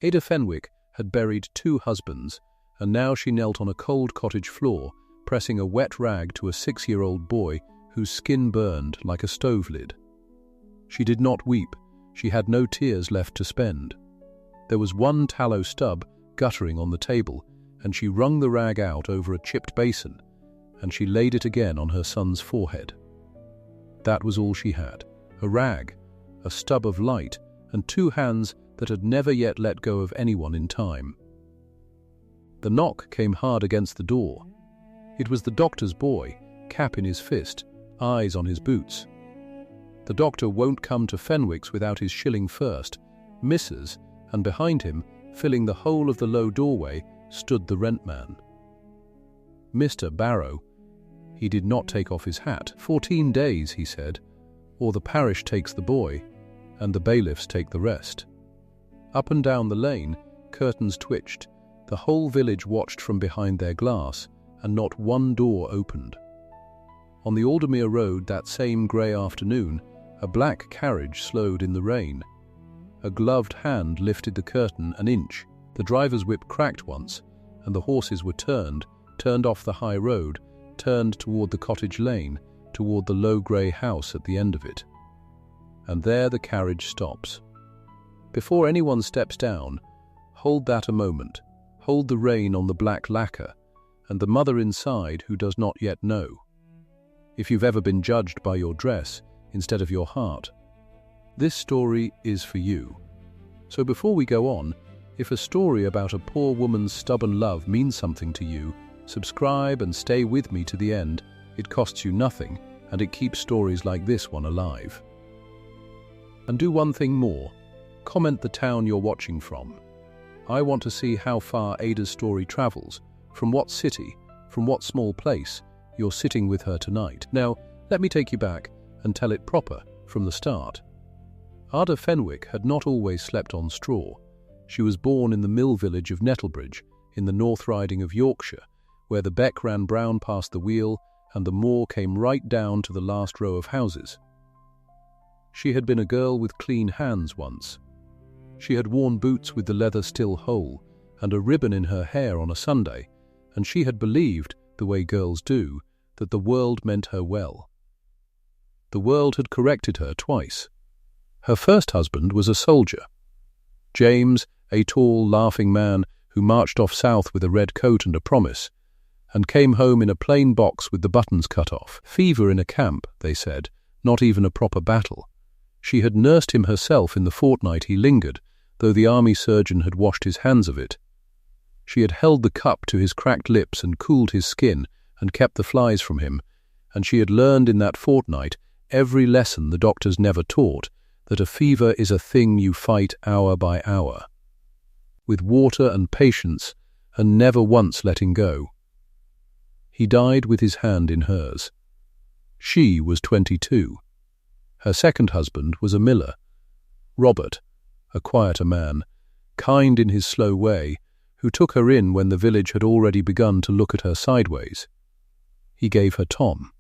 Ada Fenwick had buried 2 husbands, and now she knelt on a cold cottage floor, pressing a wet rag to a 6-year-old boy whose skin burned like a stove lid. She did not weep. She had no tears left to spend. There was one tallow stub guttering on the table, and she wrung the rag out over a chipped basin, and she laid it again on her son's forehead. That was all she had: a rag, a stub of light, and 2 hands that had never yet let go of anyone in time. The knock came hard against the door. It was the doctor's boy, cap in his fist, eyes on his boots. The doctor won't come to Fenwick's without his shilling first, Mrs., and behind him, filling the whole of the low doorway, stood the rentman. Mr. Barrow. He did not take off his hat. 14 days, he said, or the parish takes the boy, and the bailiffs take the rest. Up and down the lane, curtains twitched. The whole village watched from behind their glass, and not one door opened. On the Aldermere road that same grey afternoon, a black carriage slowed in the rain. A gloved hand lifted the curtain an inch. The driver's whip cracked once, and the horses were turned off the high road, turned toward the cottage lane, toward the low grey house at the end of it. And there the carriage stops. Before anyone steps down, hold that a moment. Hold the rein on the black lacquer, and the mother inside who does not yet know. If you've ever been judged by your dress instead of your heart, this story is for you. So before we go on, if a story about a poor woman's stubborn love means something to you, subscribe and stay with me to the end. It costs you nothing, and it keeps stories like this one alive. And do one thing more. Comment the town you're watching from. I want to see how far Ada's story travels, from what city, from what small place you're sitting with her tonight. Now, let me take you back and tell it proper from the start. Ada Fenwick had not always slept on straw. She was born in the mill village of Nettlebridge, in the North Riding of Yorkshire, where the beck ran brown past the wheel and the moor came right down to the last row of houses. She had been a girl with clean hands once. She had worn boots with the leather still whole and a ribbon in her hair on a Sunday, and she had believed, the way girls do, that the world meant her well. The world had corrected her twice. Her first husband was a soldier. James, a tall, laughing man who marched off south with a red coat and a promise, and came home in a plain box with the buttons cut off. Fever in a camp, they said, not even a proper battle. She had nursed him herself in the fortnight he lingered, though the army surgeon had washed his hands of it. She had held the cup to his cracked lips and cooled his skin and kept the flies from him, and she had learned in that fortnight every lesson the doctors never taught, that a fever is a thing you fight hour by hour, with water and patience, and never once letting go. He died with his hand in hers. She was 22. Her second husband was a miller, Robert, a quieter man, kind in his slow way, who took her in when the village had already begun to look at her sideways. He gave her Tom.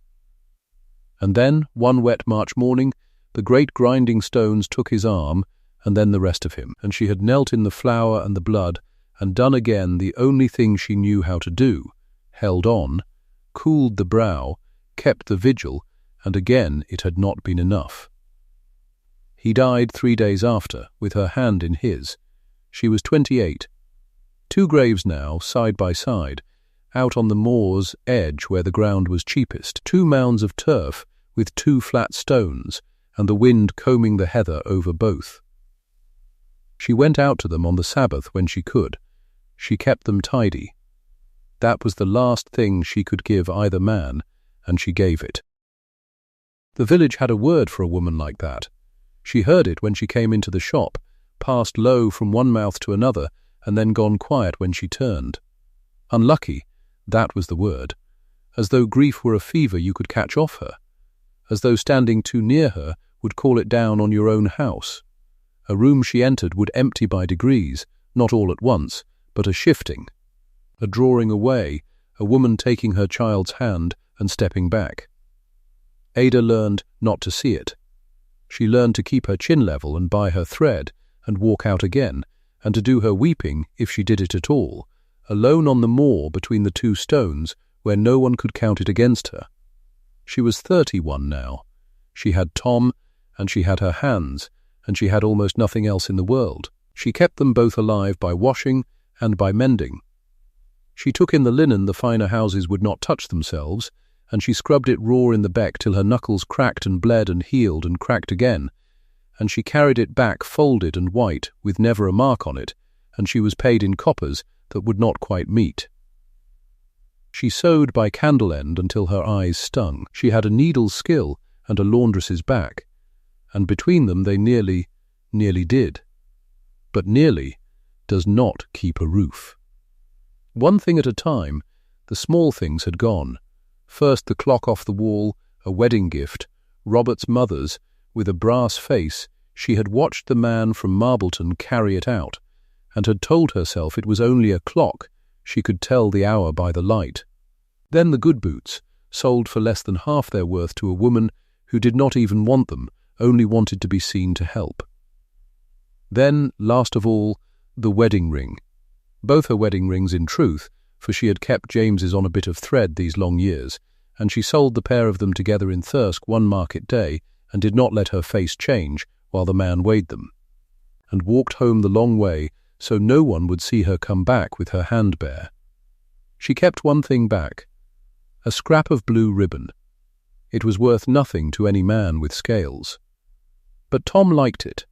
And then, one wet March morning, the great grinding stones took his arm, and then the rest of him, and she had knelt in the flour and the blood, and done again the only thing she knew how to do, held on, cooled the brow, kept the vigil, and again it had not been enough. He died 3 days after, with her hand in his. She was 28. 2 graves now, side by side, out on the moor's edge where the ground was cheapest, 2 mounds of turf with 2 flat stones, and the wind combing the heather over both. She went out to them on the Sabbath when she could. She kept them tidy. That was the last thing she could give either man, and she gave it. The village had a word for a woman like that. She heard it when she came into the shop, passed low from one mouth to another, and then gone quiet when she turned. Unlucky, that was the word. As though grief were a fever you could catch off her. As though standing too near her would call it down on your own house. A room she entered would empty by degrees, not all at once, but a shifting, a drawing away, a woman taking her child's hand and stepping back. Ada learned not to see it. She learned to keep her chin level and buy her thread and walk out again, and to do her weeping, if she did it at all, alone on the moor between the two stones where no one could count it against her. She was 31 now. She had Tom, and she had her hands, and she had almost nothing else in the world. She kept them both alive by washing and by mending. She took in the linen the finer houses would not touch themselves, and she scrubbed it raw in the beck till her knuckles cracked and bled and healed and cracked again, and she carried it back folded and white with never a mark on it, and she was paid in coppers that would not quite meet. She sewed by candle end until her eyes stung. She had a needle's skill and a laundress's back, and between them they nearly did. But nearly does not keep a roof. One thing at a time, the small things had gone. First the clock off the wall, a wedding gift, Robert's mother's, with a brass face. She had watched the man from Marbleton carry it out, and had told herself it was only a clock, she could tell the hour by the light. Then the good boots, sold for less than half their worth to a woman who did not even want them, only wanted to be seen to help. Then, last of all, the wedding ring. Both her wedding rings in truth, for she had kept James's on a bit of thread these long years, and she sold the pair of them together in Thirsk one market day, and did not let her face change while the man weighed them, and walked home the long way so no one would see her come back with her hand bare. She kept one thing back, a scrap of blue ribbon. It was worth nothing to any man with scales. But Tom liked it.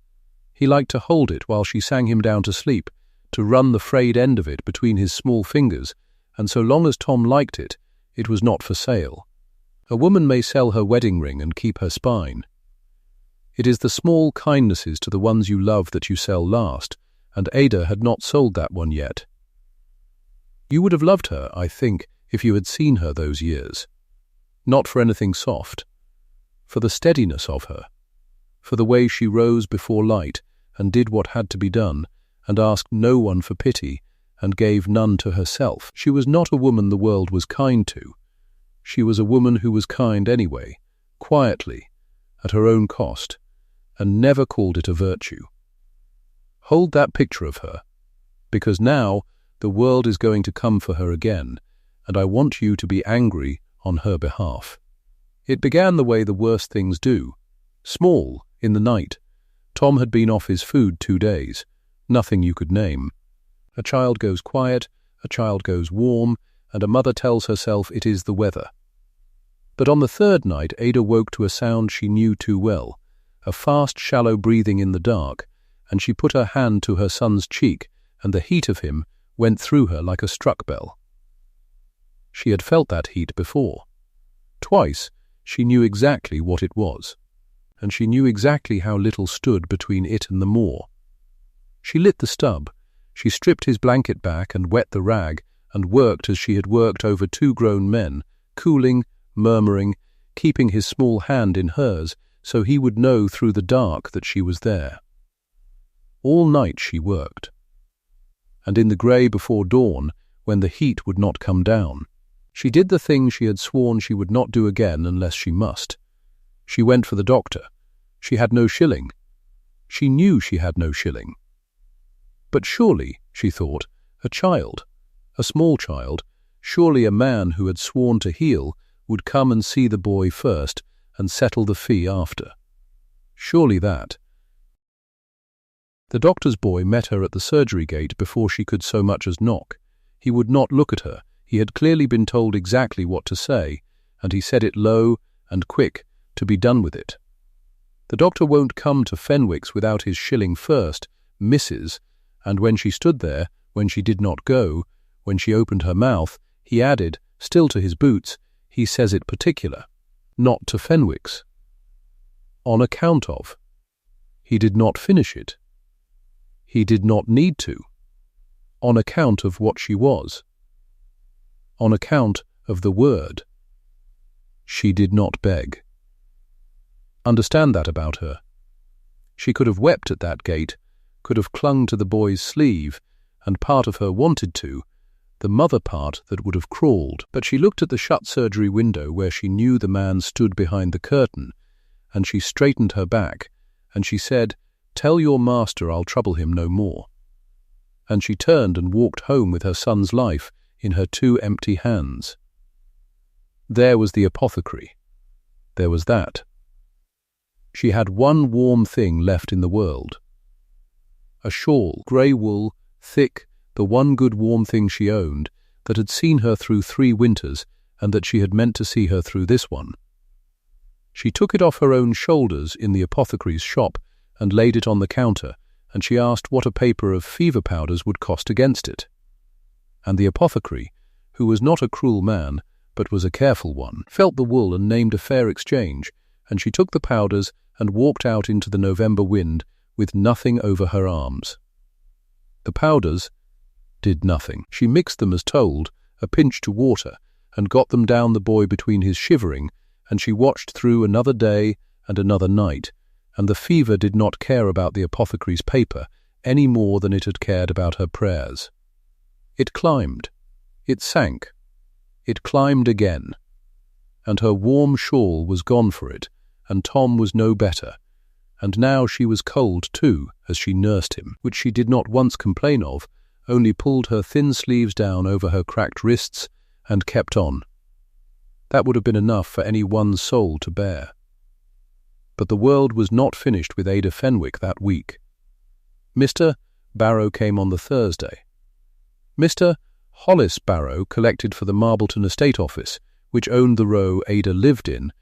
He liked to hold it while she sang him down to sleep, to run the frayed end of it between his small fingers, and so long as Tom liked it, it was not for sale. A woman may sell her wedding ring and keep her spine. It is the small kindnesses to the ones you love that you sell last, and Ada had not sold that one yet. You would have loved her, I think, if you had seen her those years. Not for anything soft, for the steadiness of her, for the way she rose before light and did what had to be done, and asked no one for pity, and gave none to herself. She was not a woman the world was kind to. She was a woman who was kind anyway, quietly, at her own cost, and never called it a virtue. Hold that picture of her, because now the world is going to come for her again, and I want you to be angry on her behalf. It began the way the worst things do. Small, in the night. Tom had been off his food 2 days. Nothing you could name. A child goes quiet, a child goes warm, and a mother tells herself it is the weather. But on the 3rd night Ada woke to a sound she knew too well, a fast, shallow breathing in the dark, and she put her hand to her son's cheek, and the heat of him went through her like a struck bell. She had felt that heat before. Twice she knew exactly what it was, and she knew exactly how little stood between it and the moor. She lit the stub, she stripped his blanket back and wet the rag, and worked as she had worked over 2 grown men, cooling, murmuring, keeping his small hand in hers so he would know through the dark that she was there. All night she worked. And in the grey before dawn, when the heat would not come down, she did the thing she had sworn she would not do again unless she must. She went for the doctor. She had no shilling. She knew she had no shilling. But surely, she thought, a child, a small child, surely a man who had sworn to heal would come and see the boy first and settle the fee after. Surely that. The doctor's boy met her at the surgery gate before she could so much as knock. He would not look at her. He had clearly been told exactly what to say, and he said it low and quick to be done with it. The doctor won't come to Fenwick's without his shilling first, Mrs., and when she stood there, when she did not go, when she opened her mouth, he added, still to his boots, he says it particular, not to Fenwick's. On account of. He did not finish it. He did not need to. On account of what she was. On account of the word. She did not beg. Understand that about her. She could have wept at that gate, could have clung to the boy's sleeve, and part of her wanted to, the mother part that would have crawled, but she looked at the shut surgery window where she knew the man stood behind the curtain, and she straightened her back, and she said, "Tell your master I'll trouble him no more." and she turned and walked home with her son's life in her 2 empty hands. There was the apothecary. There was that. She had one warm thing left in the world. A shawl, grey wool, thick, the one good warm thing she owned, that had seen her through 3 winters and that she had meant to see her through this one. She took it off her own shoulders in the apothecary's shop and laid it on the counter, and she asked what a paper of fever powders would cost against it. And the apothecary, who was not a cruel man, but was a careful one, felt the wool and named a fair exchange, and she took the powders and walked out into the November wind with nothing over her arms. The powders did nothing. She mixed them as told, a pinch to water, and got them down the boy between his shivering, and she watched through another day and another night, and the fever did not care about the apothecary's paper any more than it had cared about her prayers. It climbed, it sank, it climbed again, and her warm shawl was gone for it, and Tom was no better, and now she was cold too as she nursed him, which she did not once complain of, only pulled her thin sleeves down over her cracked wrists and kept on. That would have been enough for any one soul to bear. But the world was not finished with Ada Fenwick that week. Mr. Barrow came on the Thursday. Mr. Hollis Barrow collected for the Marbleton Estate Office, which owned the row Ada lived in,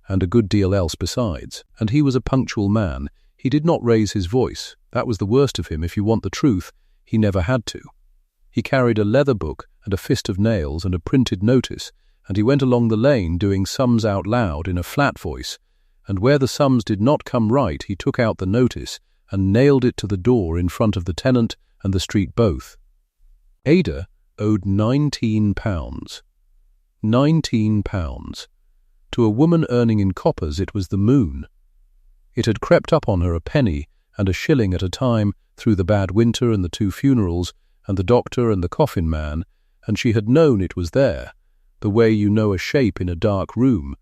and a good deal else besides, and he was a punctual man. He did not raise his voice. That was the worst of him. If you want the truth, he never had to. He carried a leather book and a fist of nails and a printed notice, and he went along the lane doing sums out loud in a flat voice, and where the sums did not come right he took out the notice and nailed it to the door in front of the tenant and the street both. Ada owed £19. £19. To a woman earning in coppers it was the moon. It had crept up on her a penny and a shilling at a time through the bad winter and the 2 funerals and the doctor and the coffin man, and she had known it was there, the way you know a shape in a dark room,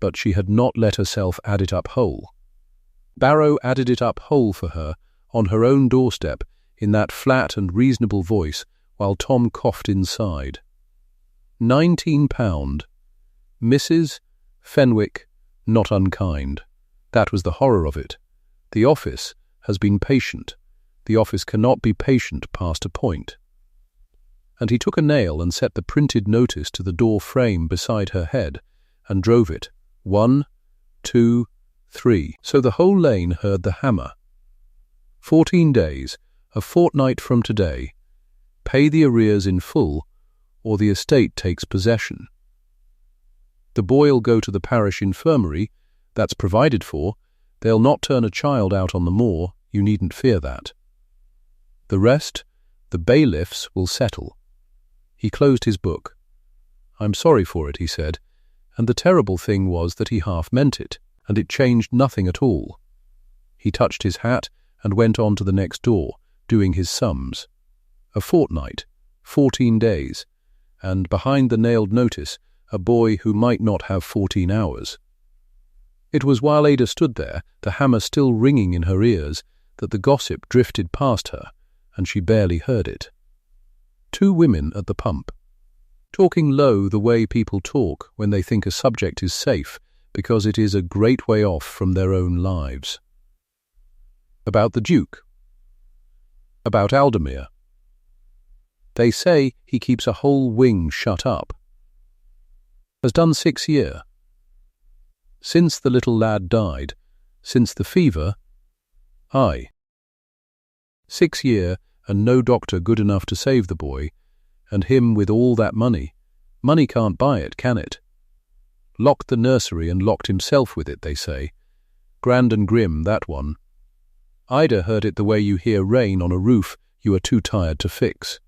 but she had not let herself add it up whole. Barrow added it up whole for her, on her own doorstep, in that flat and reasonable voice, while Tom coughed inside. £19. Mrs. Fenwick, not unkind. That was the horror of it. The office has been patient. The office cannot be patient past a point. And he took a nail and set the printed notice to the door frame beside her head, and drove it 1, 2, 3, so the whole lane heard the hammer. 14 days, a fortnight from today. Pay the arrears in full, or the estate takes possession. The boy'll go to the parish infirmary, that's provided for. They'll not turn a child out on the moor, you needn't fear that. The rest, the bailiffs will settle. He closed his book. I'm sorry for it, he said, and the terrible thing was that he half meant it, and it changed nothing at all. He touched his hat and went on to the next door, doing his sums. A fortnight, 14 days, and behind the nailed notice, a boy who might not have 14 hours. It was while Ada stood there, the hammer still ringing in her ears, that the gossip drifted past her, and she barely heard it. 2 women at the pump, talking low the way people talk when they think a subject is safe, because it is a great way off from their own lives. About the Duke. About Aldermere. They say he keeps a whole wing shut up. Has done 6 year. Since the little lad died, since the fever, aye. 6 year, and no doctor good enough to save the boy, and him with all that money. Money can't buy it, can it? Locked the nursery and locked himself with it, they say. Grand and grim, that one. Ida heard it the way you hear rain on a roof you are too tired to fix.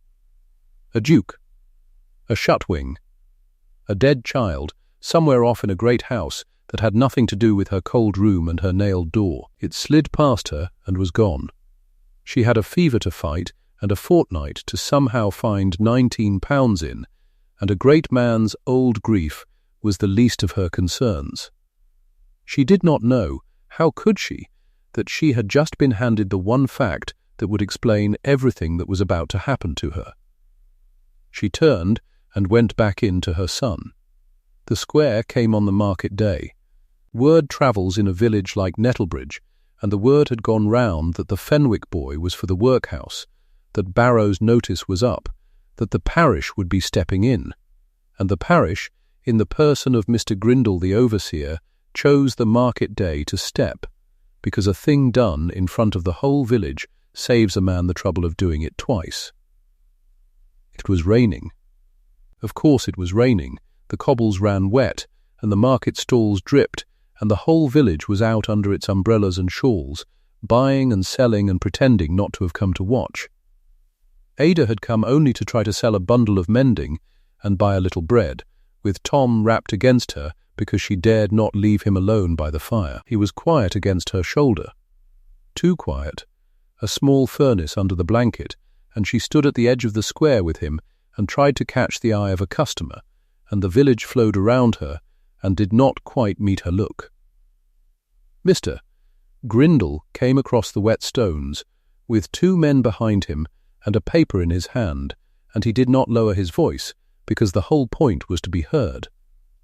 A duke. A shutwing. A dead child, somewhere off in a great house that had nothing to do with her cold room and her nailed door. It slid past her and was gone. She had a fever to fight and a fortnight to somehow find £19 in, and a great man's old grief was the least of her concerns. She did not know, how could she, that she had just been handed the one fact that would explain everything that was about to happen to her. She turned and went back in to her son. The square came on the market day. Word travels in a village like Nettlebridge, and the word had gone round that the Fenwick boy was for the workhouse, that Barrow's notice was up, that the parish would be stepping in, and the parish, in the person of Mr. Grindle the overseer, chose the market day to step, because a thing done in front of the whole village saves a man the trouble of doing it twice. It was raining. Of course it was raining. The cobbles ran wet, and the market stalls dripped, and the whole village was out under its umbrellas and shawls, buying and selling and pretending not to have come to watch. Ada had come only to try to sell a bundle of mending and buy a little bread, with Tom wrapped against her because she dared not leave him alone by the fire. He was quiet against her shoulder. Too quiet. A small furnace under the blanket, and she stood at the edge of the square with him and tried to catch the eye of a customer, and the village flowed around her and did not quite meet her look. Mr. Grindle came across the wet stones, with 2 men behind him and a paper in his hand, and he did not lower his voice, because the whole point was to be heard.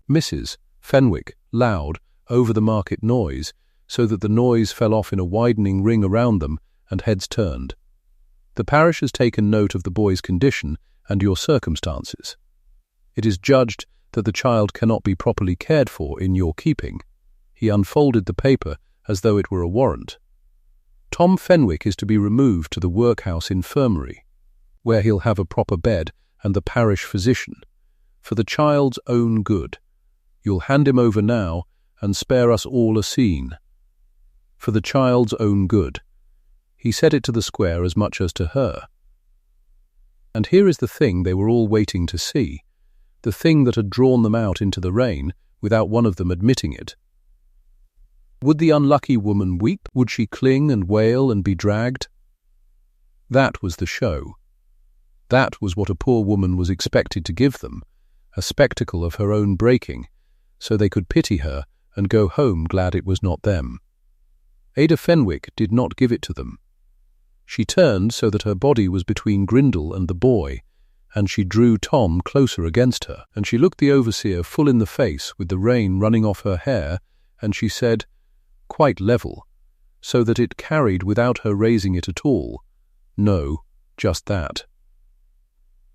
Mrs. Fenwick, loud, over the market noise, so that the noise fell off in a widening ring around them, and heads turned. The parish has taken note of the boy's condition and your circumstances. It is judged that the child cannot be properly cared for in your keeping. He unfolded the paper as though it were a warrant. Tom Fenwick is to be removed to the workhouse infirmary, where he'll have a proper bed and the parish physician, for the child's own good. You'll hand him over now and spare us all a scene. For the child's own good. He said it to the square as much as to her. And here is the thing they were all waiting to see, the thing that had drawn them out into the rain without one of them admitting it. Would the unlucky woman weep? Would she cling and wail and be dragged? That was the show. That was what a poor woman was expected to give them, a spectacle of her own breaking, so they could pity her and go home glad it was not them. Ada Fenwick did not give it to them. She turned so that her body was between Grindle and the boy, and she drew Tom closer against her, and she looked the overseer full in the face with the rain running off her hair, and she said, quite level, so that it carried without her raising it at all, "No, just that."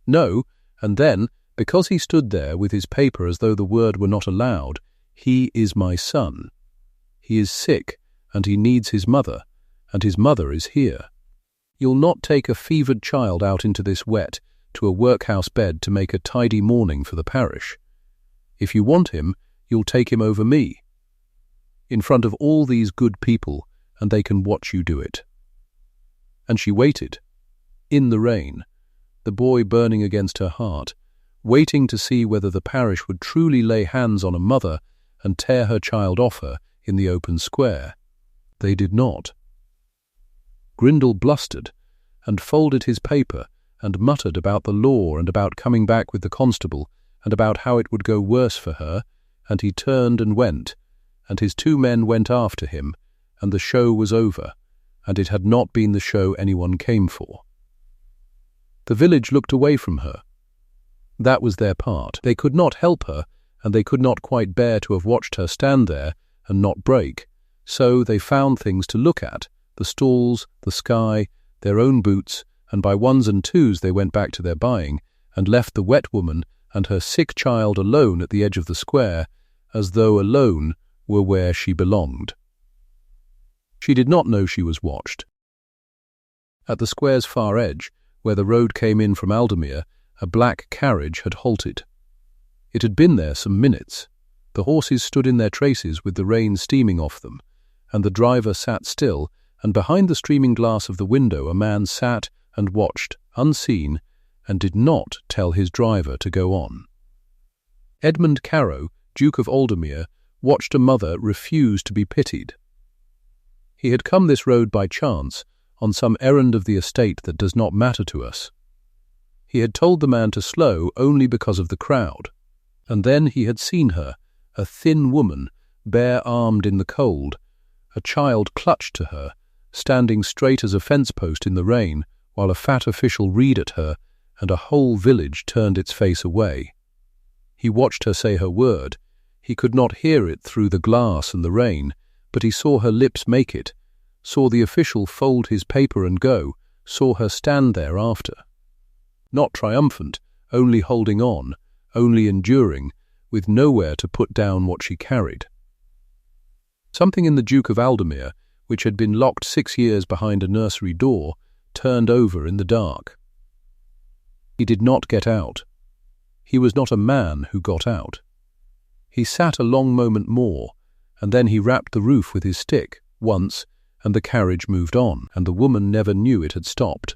No, and then, because he stood there with his paper as though the word were not allowed, he is my son. He is sick, and he needs his mother, and his mother is here. You'll not take a fevered child out into this wet to a workhouse bed to make a tidy morning for the parish. If you want him, you'll take him over me, in front of all these good people, and they can watch you do it. And she waited, in the rain, the boy burning against her heart, waiting to see whether the parish would truly lay hands on a mother and tear her child off her in the open square. They did not. Grindle blustered and folded his paper and muttered about the law and about coming back with the constable and about how it would go worse for her, and he turned and went, and his 2 men went after him, and the show was over, and it had not been the show anyone came for. The village looked away from her. That was their part. They could not help her, and they could not quite bear to have watched her stand there and not break, so they found things to look at, the stalls, the sky, their own boots, and by 1s and 2s they went back to their buying, and left the wet woman and her sick child alone at the edge of the square, as though alone were where she belonged. She did not know she was watched. At the square's far edge, where the road came in from Aldermere, a black carriage had halted. It had been there some minutes. The horses stood in their traces with the rain steaming off them, and the driver sat still, and behind the streaming glass of the window a man sat and watched, unseen, and did not tell his driver to go on. Edmund Carrow, Duke of Aldermere, watched a mother refuse to be pitied. He had come this road by chance, on some errand of the estate that does not matter to us. He had told the man to slow only because of the crowd, and then he had seen her, a thin woman, bare-armed in the cold, a child clutched to her, standing straight as a fence post in the rain, while a fat official read at her, and a whole village turned its face away. He watched her say her word. He could not hear it through the glass and the rain, but he saw her lips make it, saw the official fold his paper and go, saw her stand there after. Not triumphant, only holding on, only enduring, with nowhere to put down what she carried. Something in the Duke of Aldermere, which had been locked 6 years behind a nursery door, turned over in the dark. He did not get out. He was not a man who got out. He sat a long moment more, and then he rapped the roof with his stick, once, and the carriage moved on, and the woman never knew it had stopped.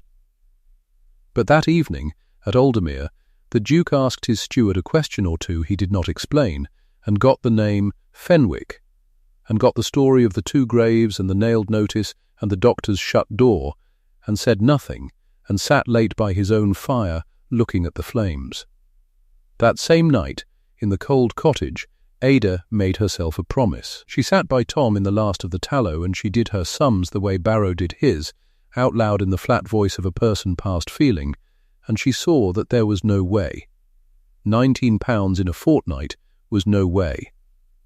But that evening, at Aldermere, the Duke asked his steward a question or two he did not explain, and got the name Fenwick, and got the story of the 2 graves and the nailed notice and the doctor's shut door, and said nothing, and sat late by his own fire, looking at the flames. That same night, in the cold cottage, Ada made herself a promise. She sat by Tom in the last of the tallow, and she did her sums the way Barrow did his, out loud in the flat voice of a person past feeling, and she saw that there was no way. £19 in a fortnight was no way.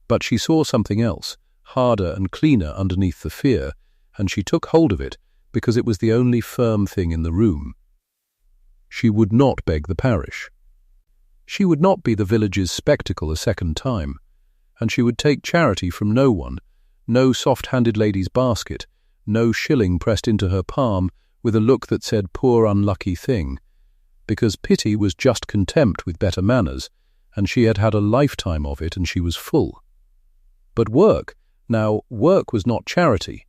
But she saw something else, harder and cleaner underneath the fear, and she took hold of it because it was the only firm thing in the room. She would not beg the parish. She would not be the village's spectacle a second time, and she would take charity from no one, no soft-handed lady's basket, no shilling pressed into her palm with a look that said poor unlucky thing, because pity was just contempt with better manners, and she had had a lifetime of it and she was full. But work was not charity.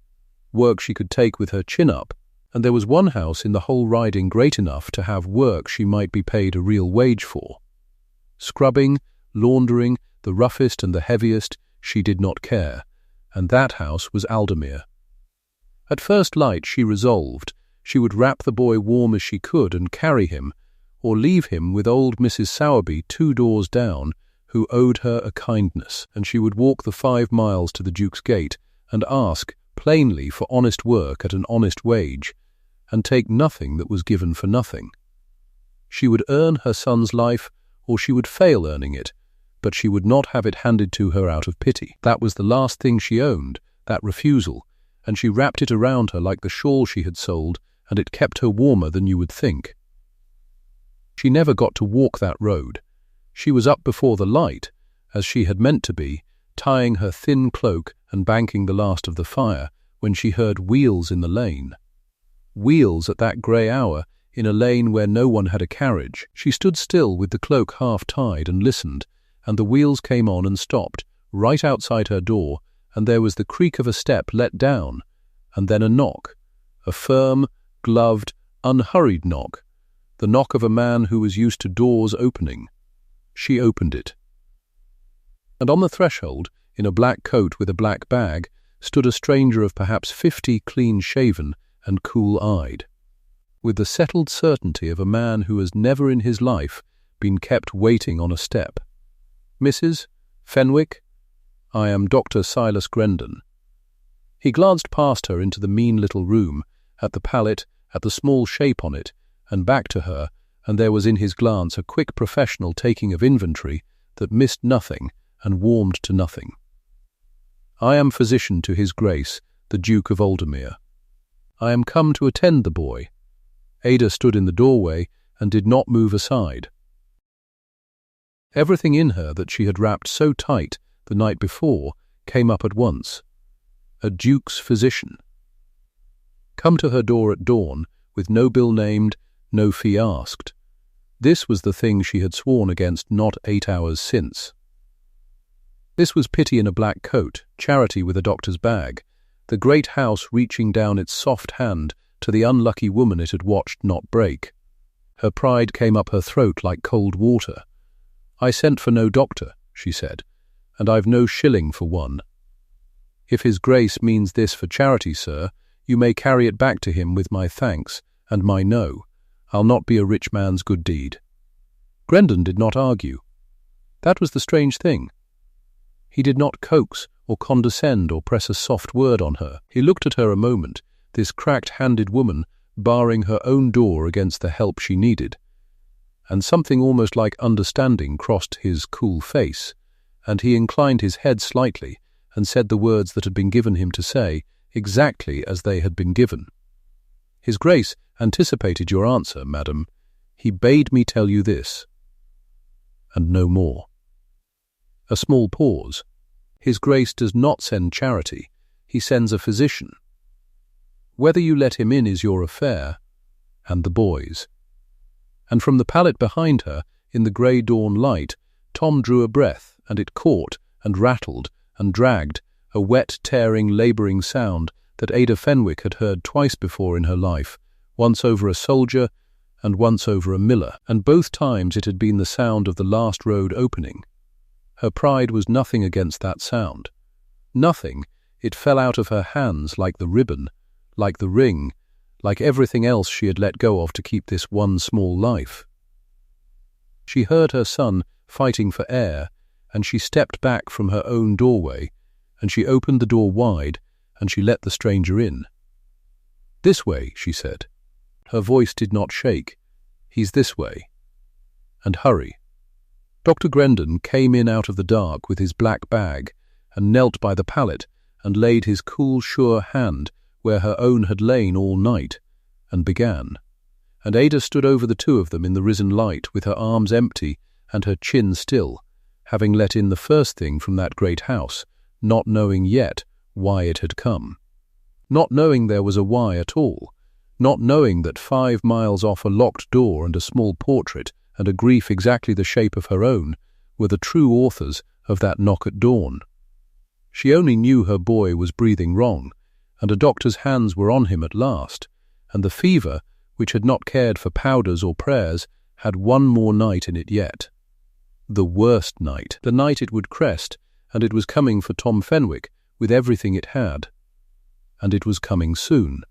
Work she could take with her chin up, and there was one house in the whole riding great enough to have work she might be paid a real wage for. Scrubbing, laundering, the roughest and the heaviest, she did not care, and that house was Aldermere. At first light she resolved she would wrap the boy warm as she could and carry him, or leave him with old Mrs. Sowerby 2 doors down, who owed her a kindness, and she would walk the 5 miles to the Duke's gate and ask plainly for honest work at an honest wage, and take nothing that was given for nothing. She would earn her son's life, or she would fail earning it, but she would not have it handed to her out of pity. That was the last thing she owned, that refusal, and she wrapped it around her like the shawl she had sold, and it kept her warmer than you would think. She never got to walk that road. She was up before the light, as she had meant to be, tying her thin cloak and banking the last of the fire, when she heard wheels in the lane. Wheels at that grey hour, in a lane where no one had a carriage. She stood still with the cloak half tied and listened, and the wheels came on and stopped, right outside her door, and there was the creak of a step let down, and then a knock, a firm, gloved, unhurried knock, the knock of a man who was used to doors opening. She opened it. And on the threshold, in a black coat with a black bag, stood a stranger of perhaps 50, clean-shaven and cool-eyed, with the settled certainty of a man who has never in his life been kept waiting on a step. "Mrs. Fenwick, I am Dr. Silas Grendon." He glanced past her into the mean little room, at the pallet, at the small shape on it, and back to her, and there was in his glance a quick professional taking of inventory that missed nothing and warmed to nothing. "I am physician to His Grace, the Duke of Aldermere. I am come to attend the boy." Ada stood in the doorway and did not move aside. Everything in her that she had wrapped so tight the night before came up at once. A duke's physician. Come to her door at dawn, with no bill named, no fee asked. This was the thing she had sworn against not 8 hours since. This was pity in a black coat, charity with a doctor's bag, the great house reaching down its soft hand to the unlucky woman it had watched not break. Her pride came up her throat like cold water. "I sent for no doctor," she said, "and I've no shilling for one. If His Grace means this for charity, sir, you may carry it back to him with my thanks and my no. I'll not be a rich man's good deed." Grendon did not argue. That was the strange thing. He did not coax or condescend or press a soft word on her. He looked at her a moment, this cracked-handed woman barring her own door against the help she needed. And something almost like understanding crossed his cool face, and he inclined his head slightly and said the words that had been given him to say, exactly as they had been given. "His Grace anticipated your answer, madam. He bade me tell you this." And no more. A small pause. "His Grace does not send charity. He sends a physician. Whether you let him in is your affair, and the boy's." And from the pallet behind her, in the grey dawn light, Tom drew a breath, and it caught and rattled and dragged, a wet, tearing, labouring sound that Ada Fenwick had heard twice before in her life, once over a soldier and once over a miller, and both times it had been the sound of the last road opening. Her pride was nothing against that sound. Nothing. It fell out of her hands like the ribbon, like the ring, like everything else she had let go of to keep this one small life. She heard her son fighting for air, and she stepped back from her own doorway, and she opened the door wide, and she let the stranger in. "This way," she said. Her voice did not shake. "He's this way." "And hurry." Dr. Grendon came in out of the dark with his black bag, and knelt by the pallet, and laid his cool, sure hand where her own had lain all night, and began. And Ada stood over the two of them in the risen light, with her arms empty and her chin still, having let in the first thing from that great house, not knowing yet why it had come. Not knowing there was a why at all, not knowing that 5 miles off a locked door and a small portrait and a grief exactly the shape of her own were the true authors of that knock at dawn. She only knew her boy was breathing wrong, and a doctor's hands were on him at last, and the fever, which had not cared for powders or prayers, had one more night in it yet. The worst night, the night it would crest, and it was coming for Tom Fenwick with everything it had. And it was coming soon.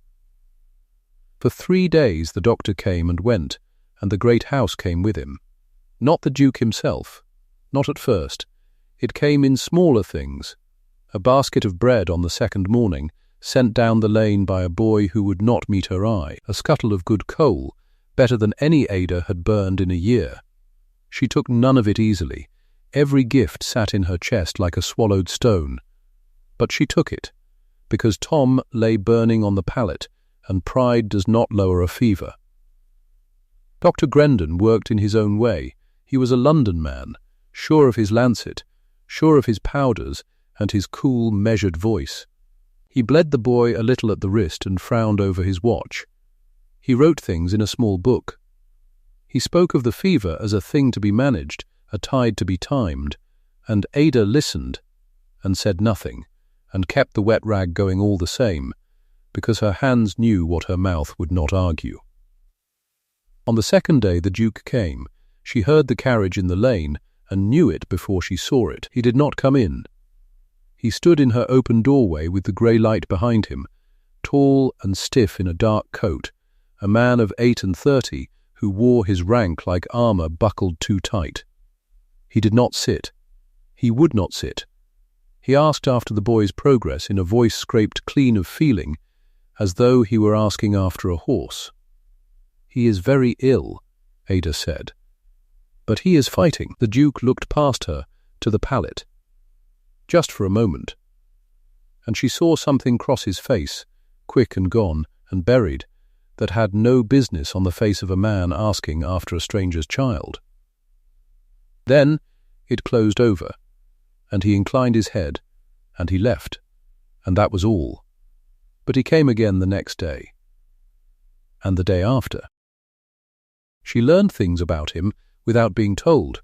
For 3 days the doctor came and went, and the great house came with him. Not the Duke himself, not at first. It came in smaller things. A basket of bread on the second morning, sent down the lane by a boy who would not meet her eye, a scuttle of good coal, better than any Ada had burned in a year. She took none of it easily. Every gift sat in her chest like a swallowed stone. But she took it, because Tom lay burning on the pallet, and pride does not lower a fever. Dr. Grendon worked in his own way. He was a London man, sure of his lancet, sure of his powders, and his cool, measured voice. He bled the boy a little at the wrist and frowned over his watch. He wrote things in a small book. He spoke of the fever as a thing to be managed, a tide to be timed, and Ada listened and said nothing, and kept the wet rag going all the same, because her hands knew what her mouth would not argue. On the second day the Duke came. She heard the carriage in the lane, and knew it before she saw it. He did not come in. He stood in her open doorway with the grey light behind him, tall and stiff in a dark coat, a man of 38 who wore his rank like armour buckled too tight. He did not sit. He would not sit. He asked after the boy's progress in a voice scraped clean of feeling, as though he were asking after a horse. "He is very ill," Ada said. "But he is fighting." The Duke looked past her to the pallet. Just for a moment. And she saw something cross his face, quick and gone and buried, that had no business on the face of a man asking after a stranger's child. Then it closed over, and he inclined his head, and he left, and that was all. But he came again the next day, and the day after. She learned things about him without being told.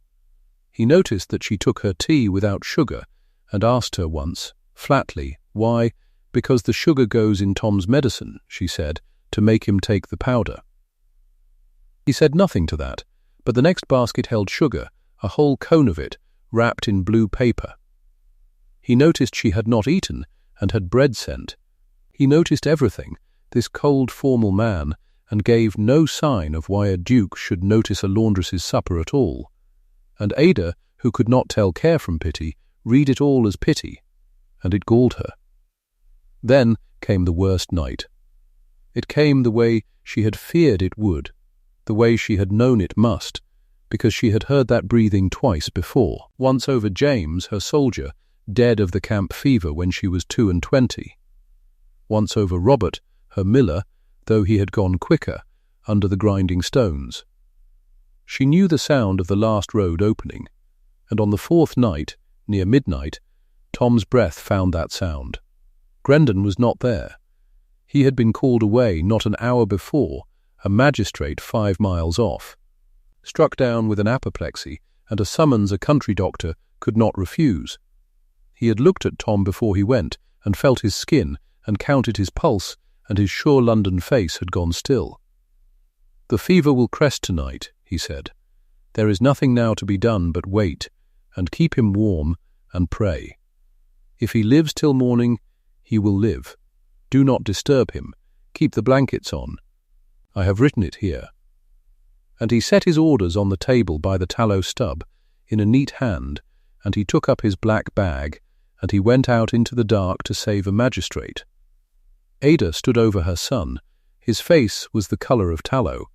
He noticed that she took her tea without sugar, and asked her once, flatly, why. "Because the sugar goes in Tom's medicine," she said, "to make him take the powder." He said nothing to that, but the next basket held sugar, a whole cone of it, wrapped in blue paper. He noticed she had not eaten, and had bread sent. He noticed everything, this cold, formal man, and gave no sign of why a duke should notice a laundress's supper at all. And Ada, who could not tell care from pity, read it all as pity, and it galled her. Then came the worst night. It came the way she had feared it would, the way she had known it must, because she had heard that breathing twice before. Once over James, her soldier, dead of the camp fever when she was 22. Once over Robert, her miller, though he had gone quicker, under the grinding stones. She knew the sound of the last road opening, and on the fourth night, near midnight, Tom's breath found that sound. Grendon was not there. He had been called away not an hour before, a magistrate 5 miles off. Struck down with an apoplexy and a summons a country doctor could not refuse. He had looked at Tom before he went and felt his skin and counted his pulse, and his sure London face had gone still. "The fever will crest tonight," he said. "There is nothing now to be done but wait, and keep him warm, and pray. If he lives till morning, he will live. Do not disturb him. Keep the blankets on. I have written it here." And he set his orders on the table by the tallow stub, in a neat hand, and he took up his black bag, and he went out into the dark to save a magistrate. Ada stood over her son. His face was the colour of tallow.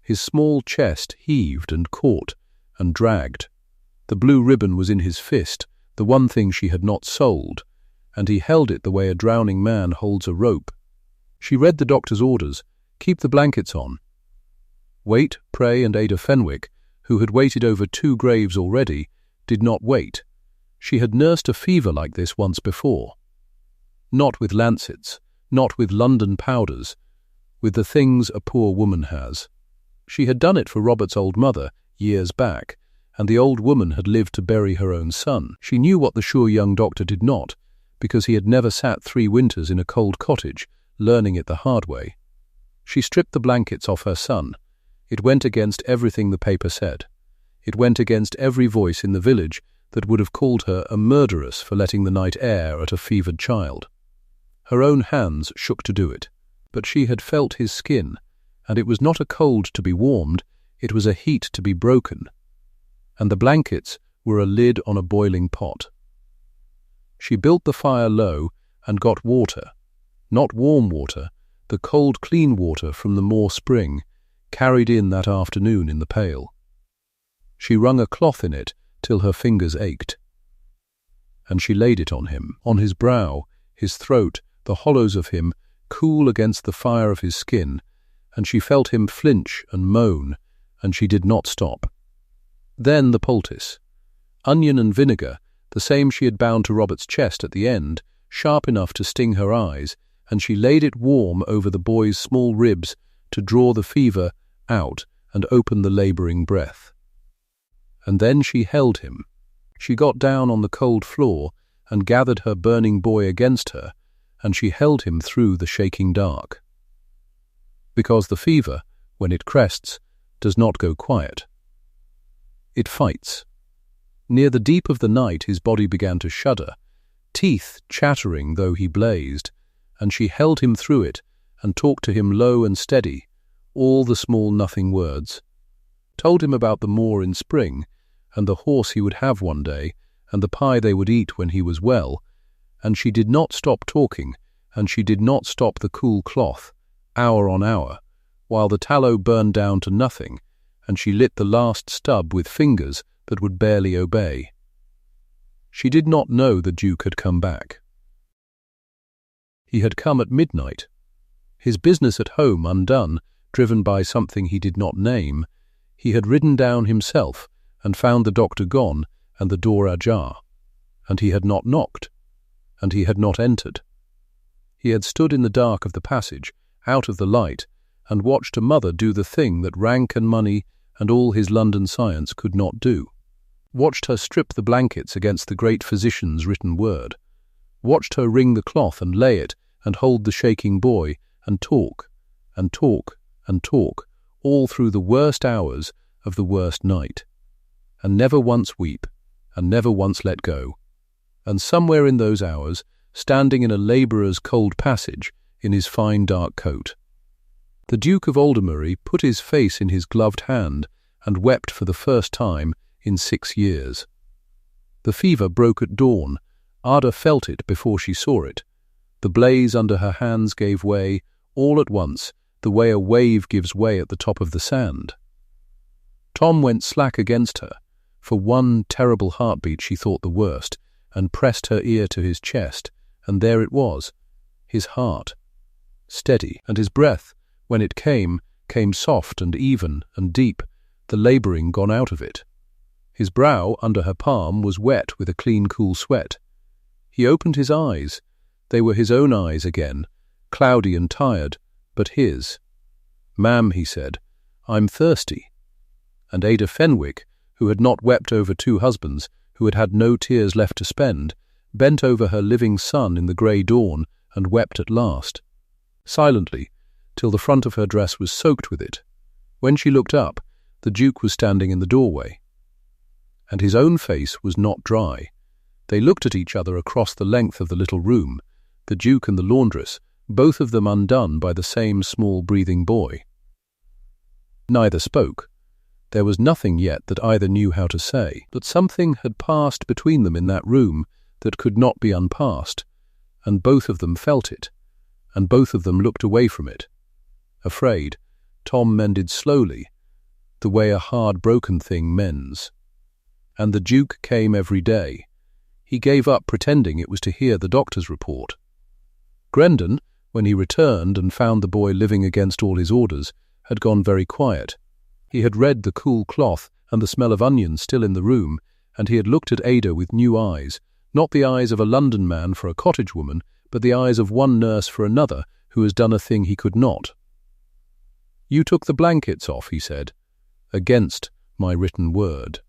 His small chest heaved and caught and dragged. The blue ribbon was in his fist, the one thing she had not sold, and he held it the way a drowning man holds a rope. She read the doctor's orders: keep the blankets on. Wait, pray, and Ada Fenwick, who had waited over 2 graves already, did not wait. She had nursed a fever like this once before. Not with lancets, not with London powders, with the things a poor woman has. She had done it for Robert's old mother years back, and the old woman had lived to bury her own son. She knew what the sure young doctor did not, because he had never sat 3 winters in a cold cottage, learning it the hard way. She stripped the blankets off her son. It went against everything the paper said. It went against every voice in the village that would have called her a murderess for letting the night air at a fevered child. Her own hands shook to do it, but she had felt his skin, and it was not a cold to be warmed, it was a heat to be broken. And the blankets were a lid on a boiling pot. She built the fire low and got water, not warm water, the cold clean water from the moor spring, carried in that afternoon in the pail. She wrung a cloth in it till her fingers ached. And she laid it on him, on his brow, his throat, the hollows of him, cool against the fire of his skin, and she felt him flinch and moan, and she did not stop. Then the poultice. Onion and vinegar, the same she had bound to Robert's chest at the end, sharp enough to sting her eyes, and she laid it warm over the boy's small ribs to draw the fever out and open the labouring breath. And then she held him. She got down on the cold floor and gathered her burning boy against her, and she held him through the shaking dark. Because the fever, when it crests, does not go quiet. It fights. Near the deep of the night his body began to shudder, teeth chattering though he blazed, and she held him through it and talked to him low and steady, all the small nothing words. Told him about the moor in spring, and the horse he would have one day, and the pie they would eat when he was well, and she did not stop talking, and she did not stop the cool cloth, hour on hour, while the tallow burned down to nothing, and she lit the last stub with fingers that would barely obey. She did not know the Duke had come back. He had come at midnight. His business at home undone, driven by something he did not name, he had ridden down himself and found the doctor gone and the door ajar, and he had not knocked, and he had not entered. He had stood in the dark of the passage, out of the light, and watched a mother do the thing that rank and money and all his London science could not do. Watched her strip the blankets against the great physician's written word. Watched her wring the cloth and lay it and hold the shaking boy and talk and talk and talk all through the worst hours of the worst night, and never once weep and never once let go. And somewhere in those hours, standing in a labourer's cold passage in his fine dark coat, the Duke of Aldermere put his face in his gloved hand and wept for the first time in 6 years. The fever broke at dawn. Ada felt it before she saw it. The blaze under her hands gave way, all at once, the way a wave gives way at the top of the sand. Tom went slack against her. For one terrible heartbeat she thought the worst, and pressed her ear to his chest, and there it was, his heart. Steady, and his breath, when it came soft and even and deep, the labouring gone out of it. His brow under her palm was wet with a clean cool sweat. He opened his eyes. They were his own eyes again, cloudy and tired, but his. "Ma'am," he said, "I'm thirsty." And Ada Fenwick, who had not wept over two husbands, who had had no tears left to spend, bent over her living son in the grey dawn and wept at last, silently, till the front of her dress was soaked with it. When she looked up, the Duke was standing in the doorway. And his own face was not dry. They looked at each other across the length of the little room, the Duke and the laundress, both of them undone by the same small breathing boy. Neither spoke. There was nothing yet that either knew how to say, but something had passed between them in that room that could not be unpassed, and both of them felt it, and both of them looked away from it. Afraid, Tom mended slowly, the way a hard broken thing mends. And the Duke came every day. He gave up pretending it was to hear the doctor's report. Grendon, when he returned and found the boy living against all his orders, had gone very quiet. He had read the cool cloth and the smell of onions still in the room, and he had looked at Ada with new eyes, not the eyes of a London man for a cottage woman, but the eyes of one nurse for another who has done a thing he could not. "You took the blankets off," he said, "against my written word."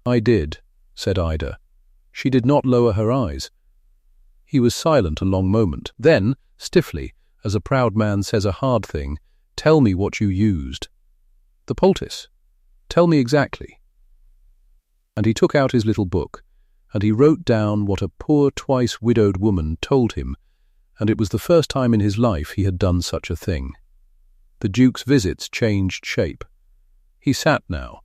"I did," said Ida. She did not lower her eyes. He was silent a long moment. Then, stiffly, as a proud man says a hard thing, "Tell me what you used." "The poultice. Tell me exactly." And he took out his little book, and he wrote down what a poor twice-widowed woman told him, and it was the first time in his life he had done such a thing. The Duke's visits changed shape. He sat now.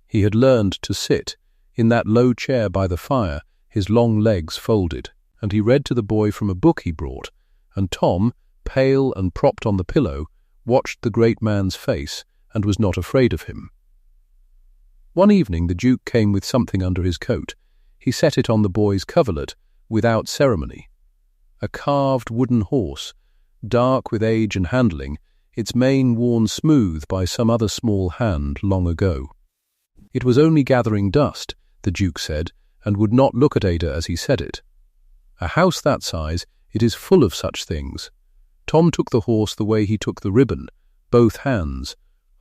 He had learned to sit, in that low chair by the fire, his long legs folded, and he read to the boy from a book he brought, and Tom, pale and propped on the pillow, watched the great man's face and was not afraid of him. One evening the Duke came with something under his coat. He set it on the boy's coverlet, without ceremony. A carved wooden horse, dark with age and handling, its mane worn smooth by some other small hand long ago. It was only gathering dust, the Duke said, and would not look at Ada as he said it. A house that size, it is full of such things. Tom took the horse the way he took the ribbon, both hands,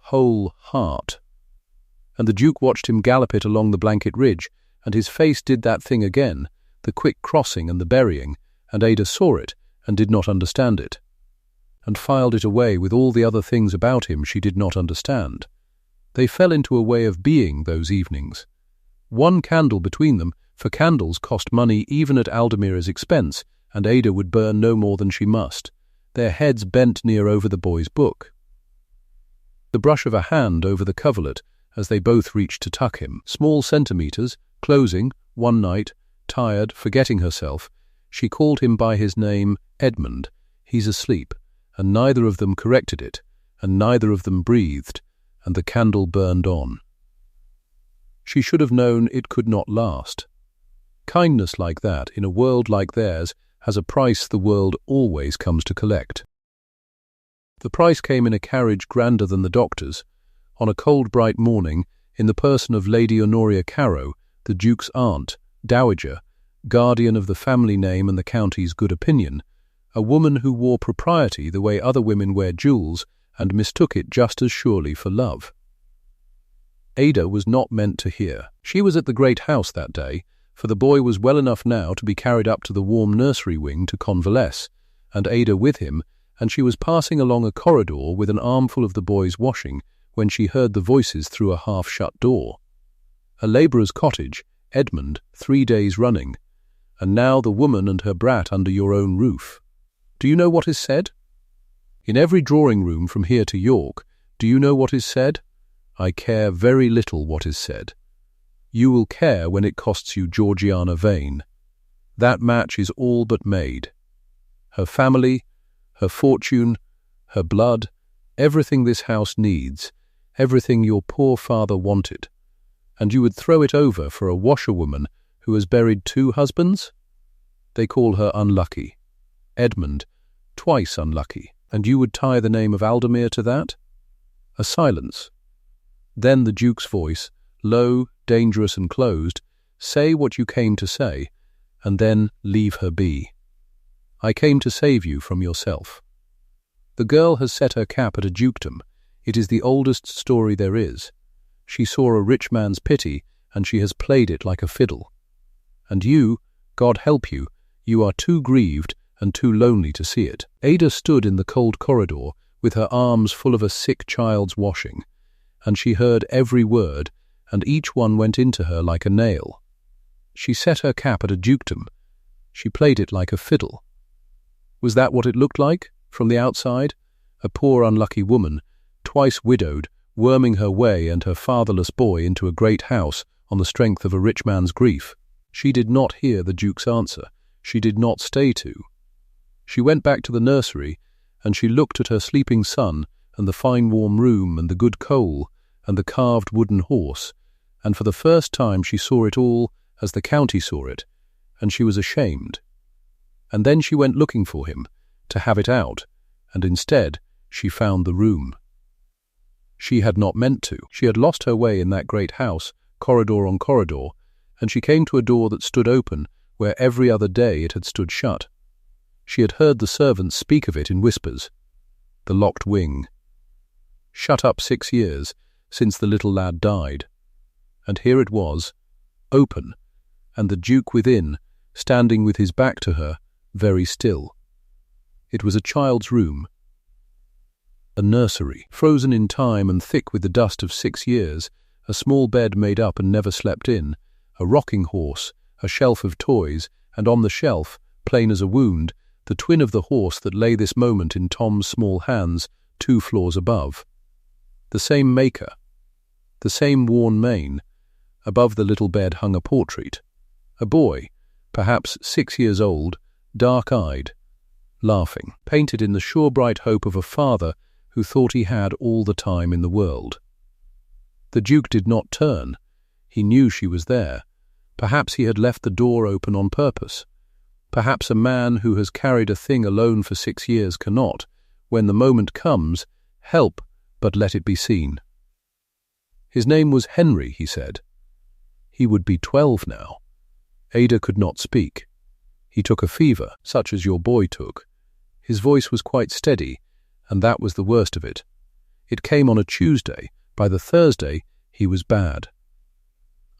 whole heart. And the Duke watched him gallop it along the blanket ridge, and his face did that thing again, the quick crossing and the burying, and Ada saw it and did not understand it, and filed it away with all the other things about him she did not understand. They fell into a way of being those evenings. One candle between them, for candles cost money even at Aldermere's expense, and Ada would burn no more than she must, their heads bent near over the boy's book. The brush of a hand over the coverlet as they both reached to tuck him. Small centimetres, closing, one night, tired, forgetting herself, she called him by his name, Edmund. He's asleep, and neither of them corrected it, and neither of them breathed, and the candle burned on. She should have known it could not last. Kindness like that, in a world like theirs, has a price the world always comes to collect. The price came in a carriage grander than the doctor's, on a cold bright morning, in the person of Lady Honoria Carrow, the Duke's aunt, dowager, guardian of the family name and the county's good opinion, a woman who wore propriety the way other women wear jewels, and mistook it just as surely for love. Ada was not meant to hear. She was at the great house that day, for the boy was well enough now to be carried up to the warm nursery wing to convalesce, and Ada with him, and she was passing along a corridor with an armful of the boy's washing when she heard the voices through a half-shut door. A labourer's cottage, Edmund, 3 days running, and now the woman and her brat under your own roof. Do you know what is said? In every drawing-room from here to York, do you know what is said? I care very little what is said. You will care when it costs you Georgiana Vane. That match is all but made. Her family, her fortune, her blood, everything this house needs, everything your poor father wanted, and you would throw it over for a washerwoman who has buried 2 husbands? They call her unlucky. Edmund, twice unlucky, and you would tie the name of Aldermere to that? A silence. Then the Duke's voice, low, dangerous and closed, say what you came to say, and then leave her be. I came to save you from yourself. The girl has set her cap at a dukedom. It is the oldest story there is. She saw a rich man's pity, and she has played it like a fiddle. And you, God help you, you are too grieved and too lonely to see it. Ada stood in the cold corridor with her arms full of a sick child's washing, and she heard every word, and each one went into her like a nail. She set her cap at a dukedom. She played it like a fiddle. Was that what it looked like, from the outside? A poor unlucky woman, twice widowed, worming her way and her fatherless boy into a great house on the strength of a rich man's grief. She did not hear the Duke's answer. She did not stay to. She went back to the nursery, and she looked at her sleeping son, and the fine warm room, and the good coal, and the carved wooden horse, and for the first time she saw it all as the county saw it, and she was ashamed. And then she went looking for him, to have it out, and instead she found the room. She had not meant to. She had lost her way in that great house, corridor on corridor, and she came to a door that stood open where every other day it had stood shut. She had heard the servants speak of it in whispers. The locked wing. Shut up 6 years, since the little lad died. And here it was, open, and the Duke within, standing with his back to her, very still. It was a child's room. A nursery, frozen in time and thick with the dust of 6 years, a small bed made up and never slept in, a rocking horse, a shelf of toys, and on the shelf, plain as a wound, the twin of the horse that lay this moment in Tom's small hands 2 floors above. The same maker, the same worn mane. Above the little bed hung a portrait. A boy, perhaps 6 years old, dark-eyed, laughing, painted in the sure bright hope of a father who thought he had all the time in the world. The Duke did not turn. He knew she was there. Perhaps he had left the door open on purpose. Perhaps a man who has carried a thing alone for 6 years cannot, when the moment comes, help but let it be seen. His name was Henry, he said. He would be 12 now. Ada could not speak. He took a fever, such as your boy took. His voice was quite steady, and that was the worst of it. It came on a Tuesday. By the Thursday, he was bad.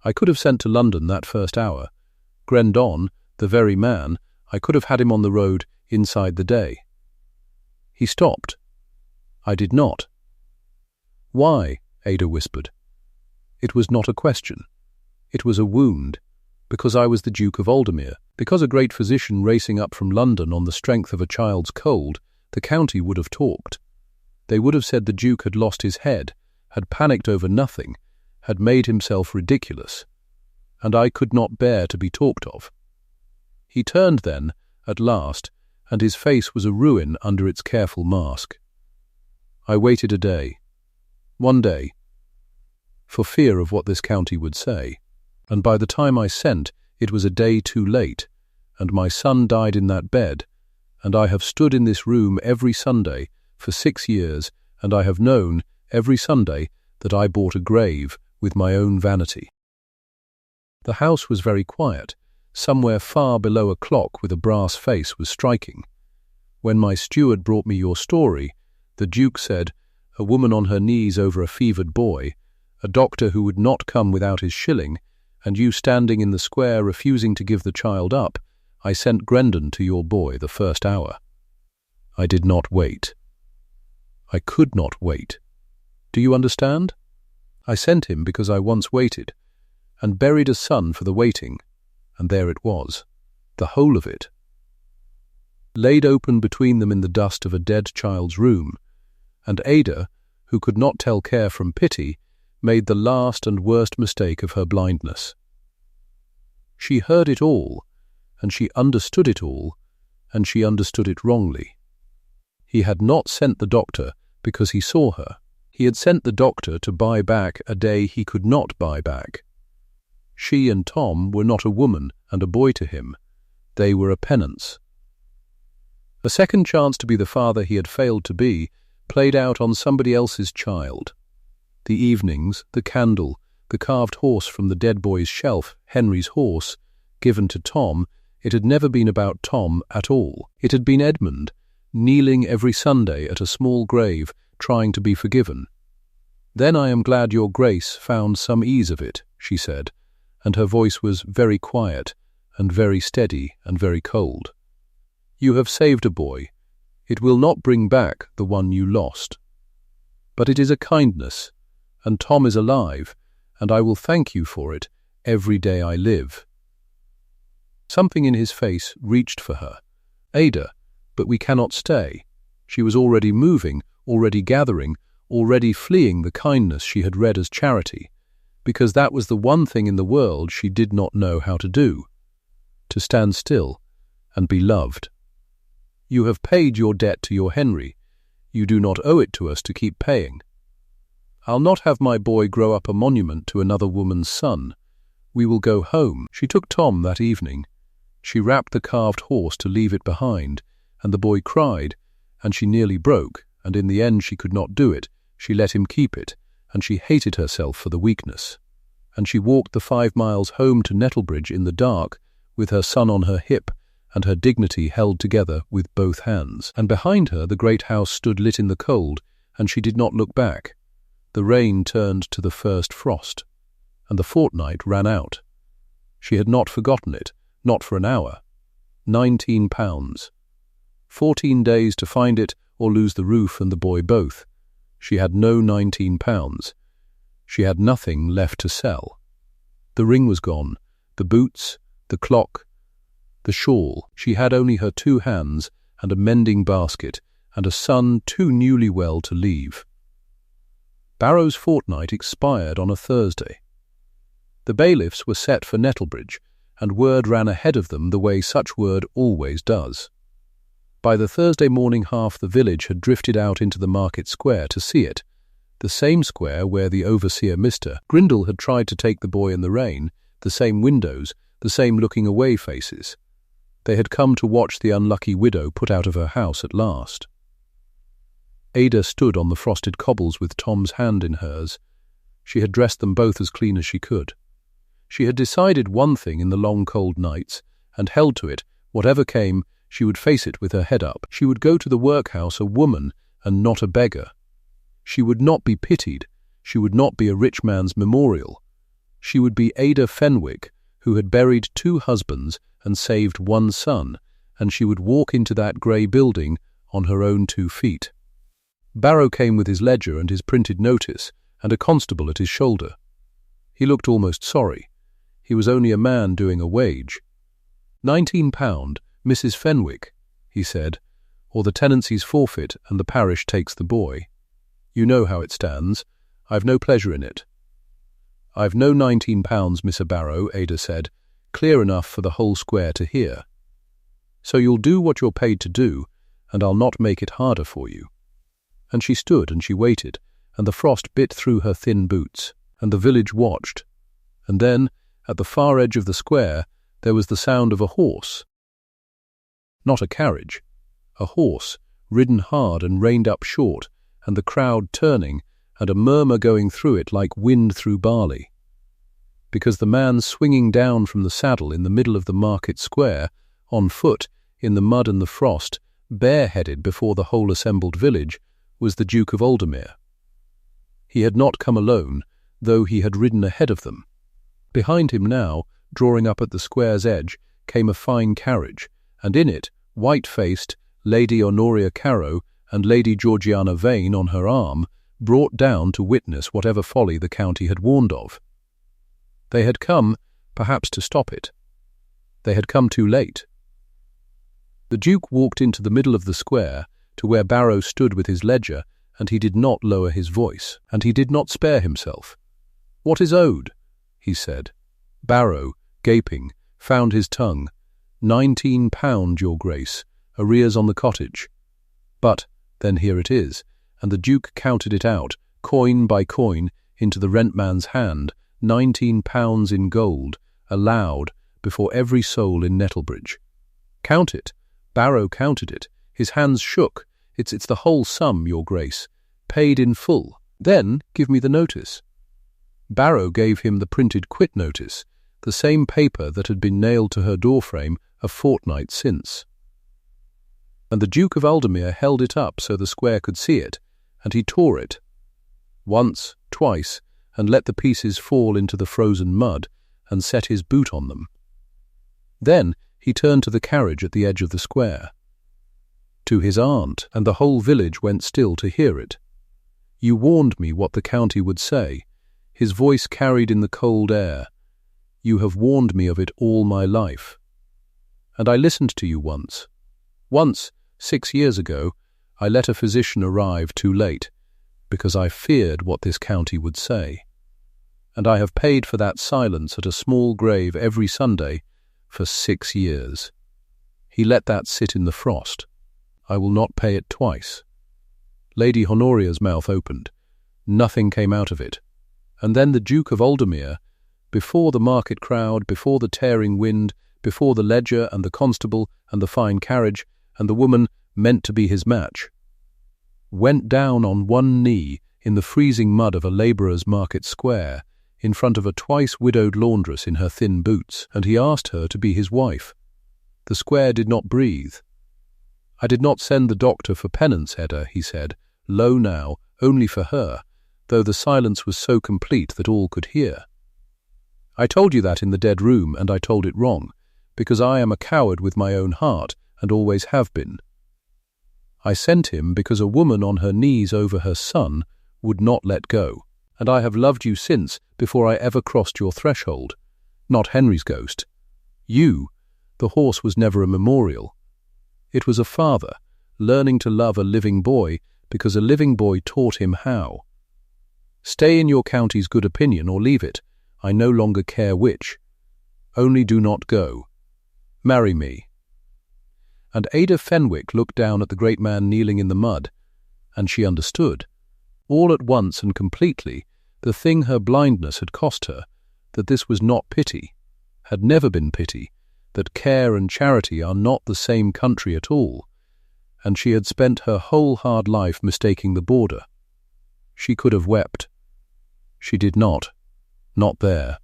I could have sent to London that first hour. Grendon, the very man, I could have had him on the road inside the day. He stopped. I did not. Why? Ada whispered. It was not a question. It was a wound. Because I was the Duke of Aldermere, because a great physician racing up from London on the strength of a child's cold, the county would have talked. They would have said the Duke had lost his head, had panicked over nothing, had made himself ridiculous, and I could not bear to be talked of. He turned then, at last, and his face was a ruin under its careful mask. I waited a day, 1 day, for fear of what this county would say, and by the time I sent, it was a day too late, and my son died in that bed, and I have stood in this room every Sunday for 6 years, and I have known, every Sunday, that I bought a grave with my own vanity. The house was very quiet. Somewhere far below a clock with a brass face was striking. When my steward brought me your story, the Duke said, a woman on her knees over a fevered boy, a doctor who would not come without his shilling, and you standing in the square refusing to give the child up, I sent Grendon to your boy the first hour. I did not wait. I could not wait. Do you understand? I sent him because I once waited, and buried a son for the waiting, and there it was, the whole of it, laid open between them in the dust of a dead child's room, and Ada, who could not tell care from pity, made the last and worst mistake of her blindness. She heard it all, and she understood it all, and she understood it wrongly. He had not sent the doctor because he saw her. He had sent the doctor to buy back a day he could not buy back. She and Tom were not a woman and a boy to him. They were a penance. A second chance to be the father he had failed to be played out on somebody else's child. The evenings, the candle, the carved horse from the dead boy's shelf, Henry's horse, given to Tom, it had never been about Tom at all. It had been Edmund, kneeling every Sunday at a small grave, trying to be forgiven. "Then I am glad your Grace found some ease of it," she said, and her voice was very quiet and very steady and very cold. "You have saved a boy. It will not bring back the one you lost. But it is a kindness, and Tom is alive, and I will thank you for it every day I live." Something in his face reached for her. "Ada, but we cannot stay." She was already moving, already gathering, already fleeing the kindness she had read as charity, because that was the one thing in the world she did not know how to do: to stand still and be loved. "You have paid your debt to your Henry. You do not owe it to us to keep paying. I'll not have my boy grow up a monument to another woman's son. We will go home." She took Tom that evening. She wrapped the carved horse to leave it behind, and the boy cried, and she nearly broke, and in the end she could not do it. She let him keep it, and she hated herself for the weakness. And she walked the 5 miles home to Nettlebridge in the dark, with her son on her hip, and her dignity held together with both hands. And behind her the great house stood lit in the cold, and she did not look back. The rain turned to the first frost, and the fortnight ran out. She had not forgotten it, not for an hour. £19. 14 days to find it or lose the roof and the boy both. She had no £19. She had nothing left to sell. The ring was gone, the boots, the clock, the shawl. She had only her 2 hands and a mending basket and a son too newly well to leave. Barrow's fortnight expired on a Thursday. The bailiffs were set for Nettlebridge, and word ran ahead of them the way such word always does. By the Thursday morning half the village had drifted out into the market square to see it, the same square where the overseer Mr. Grindle had tried to take the boy in the rain, the same windows, the same looking-away faces. They had come to watch the unlucky widow put out of her house at last. Ada stood on the frosted cobbles with Tom's hand in hers. She had dressed them both as clean as she could. She had decided one thing in the long cold nights, and held to it. Whatever came, she would face it with her head up. She would go to the workhouse a woman and not a beggar. She would not be pitied. She would not be a rich man's memorial. She would be Ada Fenwick, who had buried 2 husbands and saved 1 son, and she would walk into that grey building on her own 2 feet. Barrow came with his ledger and his printed notice, and a constable at his shoulder. He looked almost sorry. He was only a man doing a wage. £19, Mrs. Fenwick, he said, or the tenancy's forfeit and the parish takes the boy. You know how it stands. I've no pleasure in it. I've no £19, Mr. Barrow, Ada said, clear enough for the whole square to hear. So you'll do what you're paid to do, and I'll not make it harder for you. And she stood and she waited, and the frost bit through her thin boots, and the village watched. And then, at the far edge of the square, there was the sound of a horse. Not a carriage. A horse, ridden hard and reined up short, and the crowd turning, and a murmur going through it like wind through barley. Because the man swinging down from the saddle in the middle of the market square, on foot, in the mud and the frost, bareheaded before the whole assembled village, was the Duke of Aldermere. He had not come alone, though he had ridden ahead of them. Behind him now, drawing up at the square's edge, came a fine carriage, and in it, white-faced, Lady Honoria Carrow and Lady Georgiana Vane on her arm, brought down to witness whatever folly the county had warned of. They had come, perhaps to stop it. They had come too late. The Duke walked into the middle of the square, to where Barrow stood with his ledger, and he did not lower his voice, and he did not spare himself. "What is owed?" he said. Barrow, gaping, found his tongue. £19, your Grace, arrears on the cottage. But, Then here it is, and the Duke counted it out, coin by coin, into the rentman's hand, £19 in gold, aloud, before every soul in Nettlebridge. Count it. Barrow counted it. His hands shook. It's the whole sum, Your Grace. Paid in full. Then give me the notice. Barrow gave him the printed quit notice, the same paper that had been nailed to her doorframe a fortnight since. And the Duke of Aldermere held it up so the square could see it, and he tore it. Once, twice, and let the pieces fall into the frozen mud, and set his boot on them. Then he turned to the carriage at the edge of the square. To his aunt, and the whole village went still to hear it. You warned me what the county would say. His voice carried in the cold air. You have warned me of it all my life. And I listened to you once. Once, 6 years ago, I let a physician arrive too late, because I feared what this county would say. And I have paid for that silence at a small grave every Sunday for 6 years. He let that sit in the frost. I will not pay it twice. Lady Honoria's mouth opened. Nothing came out of it. And then the Duke of Aldermere, before the market crowd, before the tearing wind, before the ledger and the constable and the fine carriage and the woman meant to be his match, went down on one knee in the freezing mud of a labourer's market square, in front of a twice-widowed laundress in her thin boots, and he asked her to be his wife. The square did not breathe. I did not send the doctor for penance, Edda, he said, low now, only for her, though the silence was so complete that all could hear. I told you that in the dead room, and I told it wrong, because I am a coward with my own heart, and always have been. I sent him because a woman on her knees over her son would not let go, and I have loved you since, before I ever crossed your threshold. Not Henry's ghost. You, the horse was never a memorial. It was a father, learning to love a living boy, because a living boy taught him how. Stay in your county's good opinion or leave it. I no longer care which. Only do not go. Marry me. And Ada Fenwick looked down at the great man kneeling in the mud, and she understood, all at once and completely, the thing her blindness had cost her, that this was not pity, had never been pity, that care and charity are not the same country at all, and she had spent her whole hard life mistaking the border. She could have wept. She did not there.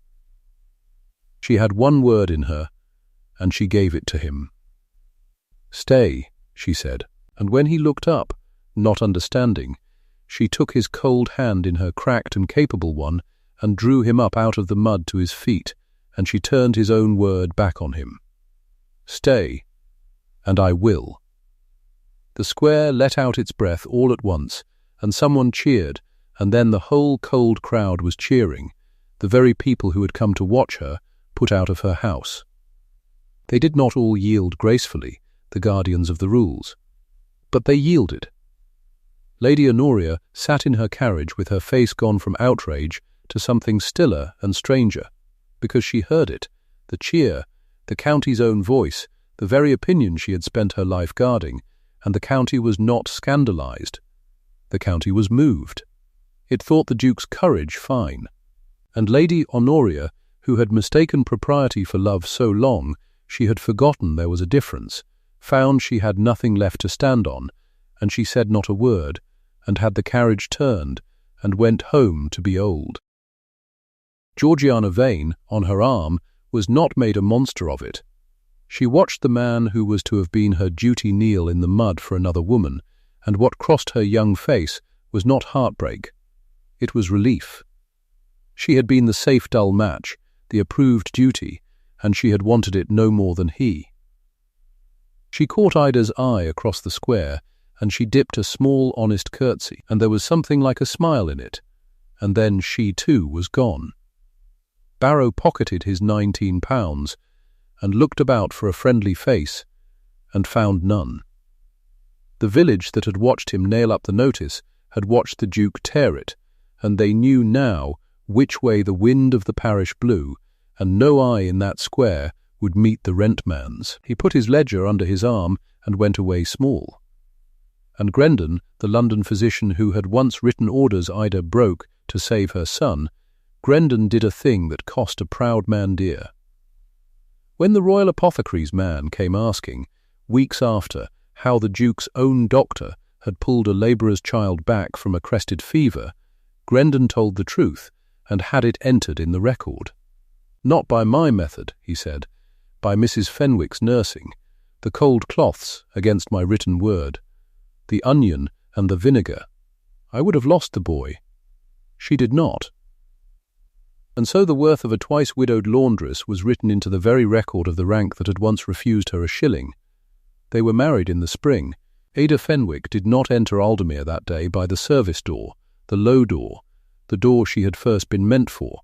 She had one word in her, and she gave it to him. Stay, she said, and when he looked up, not understanding, she took his cold hand in her cracked and capable one and drew him up out of the mud to his feet, and she turned his own word back on him. Stay, and I will. The square let out its breath all at once, and someone cheered, and then the whole cold crowd was cheering, the very people who had come to watch her put out of her house. They did not all yield gracefully, the guardians of the rules, but they yielded. Lady Honoria sat in her carriage with her face gone from outrage to something stiller and stranger, because she heard it, the cheer, the county's own voice, the very opinion she had spent her life guarding, and the county was not scandalized. The county was moved. It thought the Duke's courage fine. And Lady Honoria, who had mistaken propriety for love so long she had forgotten there was a difference, found she had nothing left to stand on, and she said not a word, and had the carriage turned, and went home to be old. Georgiana Vane, on her arm, was not made a monster of it. She watched the man who was to have been her duty kneel in the mud for another woman, and what crossed her young face was not heartbreak. It was relief. She had been the safe dull match, the approved duty, and she had wanted it no more than he. She caught Ida's eye across the square, and she dipped a small honest curtsy, and there was something like a smile in it, and then she too was gone. Barrow pocketed his £19 and looked about for a friendly face, and found none. The village that had watched him nail up the notice had watched the Duke tear it, and they knew now which way the wind of the parish blew, and no eye in that square would meet the rentman's. He put his ledger under his arm and went away small. And Grendon, the London physician who had once written orders Ida broke to save her son, Grendon did a thing that cost a proud man dear. When the royal apothecary's man came asking, weeks after, how the Duke's own doctor had pulled a labourer's child back from a crested fever, Grendon told the truth and had it entered in the record. "Not by my method," he said, "by Mrs. Fenwick's nursing, the cold cloths against my written word, the onion and the vinegar. I would have lost the boy. She did not." And so the worth of a twice-widowed laundress was written into the very record of the rank that had once refused her a shilling. They were married in the spring. Ada Fenwick did not enter Aldermere that day by the service door, the low door, the door she had first been meant for.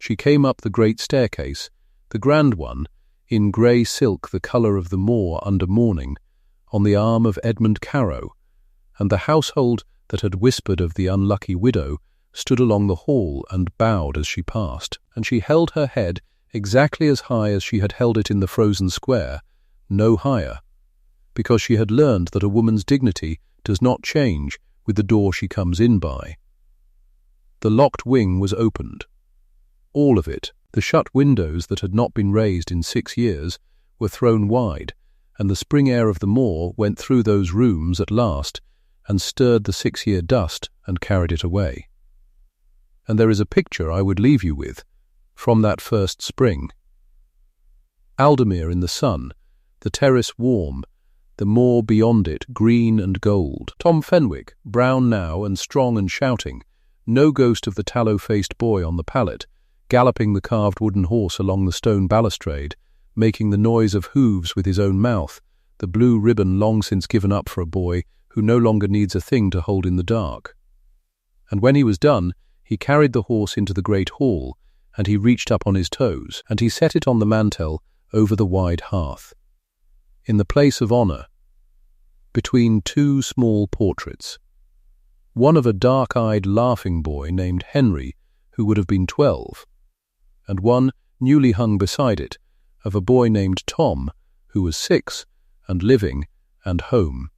She came up the great staircase, the grand one, in grey silk the colour of the moor under mourning, on the arm of Edmund Carrow, and the household that had whispered of the unlucky widow stood along the hall and bowed as she passed, and she held her head exactly as high as she had held it in the frozen square, no higher, because she had learned that a woman's dignity does not change with the door she comes in by. The locked wing was opened. All of it, the shut windows that had not been raised in 6 years, were thrown wide, and the spring air of the moor went through those rooms at last and stirred the 6-year dust and carried it away. And there is a picture I would leave you with, from that first spring. Aldermere in the sun, the terrace warm, the moor beyond it green and gold. Tom Fenwick, brown now and strong and shouting, no ghost of the tallow-faced boy on the pallet, galloping the carved wooden horse along the stone balustrade, making the noise of hooves with his own mouth, the blue ribbon long since given up for a boy who no longer needs a thing to hold in the dark. And when he was done, he carried the horse into the great hall, and he reached up on his toes, and he set it on the mantel over the wide hearth, in the place of honour, between 2 small portraits, one of a dark-eyed laughing boy named Henry, who would have been 12, and one, newly hung beside it, of a boy named Tom, who was 6, and living, and home.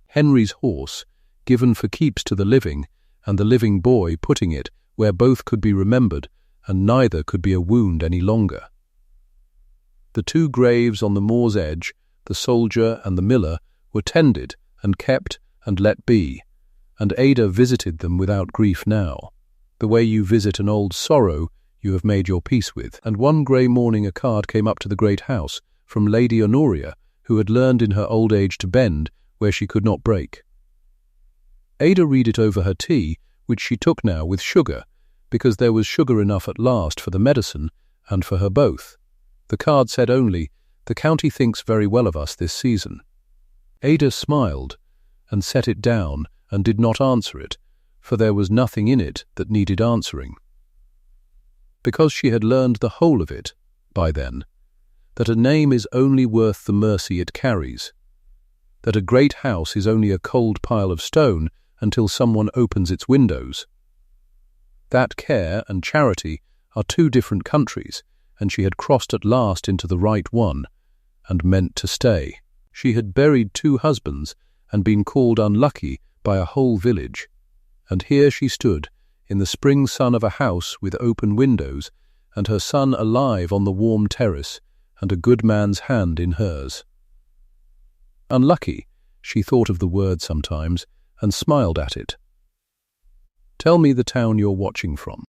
Henry's horse, given for keeps to the living, and the living boy putting it where both could be remembered, and neither could be a wound any longer. The 2 graves on the moor's edge, the soldier and the miller, were tended and kept and let be, and Ada visited them without grief now, the way you visit an old sorrow you have made your peace with. And one grey morning a card came up to the great house from Lady Honoria, who had learned in her old age to bend where she could not break. Ada read it over her tea, which she took now with sugar, because there was sugar enough at last for the medicine and for her both. The card said only, "The county thinks very well of us this season." Ada smiled and set it down and did not answer it, for there was nothing in it that needed answering. Because she had learned the whole of it, by then, that a name is only worth the mercy it carries, that a great house is only a cold pile of stone until someone opens its windows. That care and charity are 2 different countries, and she had crossed at last into the right one, and meant to stay. She had buried 2 husbands and been called unlucky by a whole village, and here she stood, in the spring sun of a house with open windows, and her son alive on the warm terrace, and a good man's hand in hers. Unlucky, she thought of the word sometimes, and smiled at it. "Tell me the town you're watching from."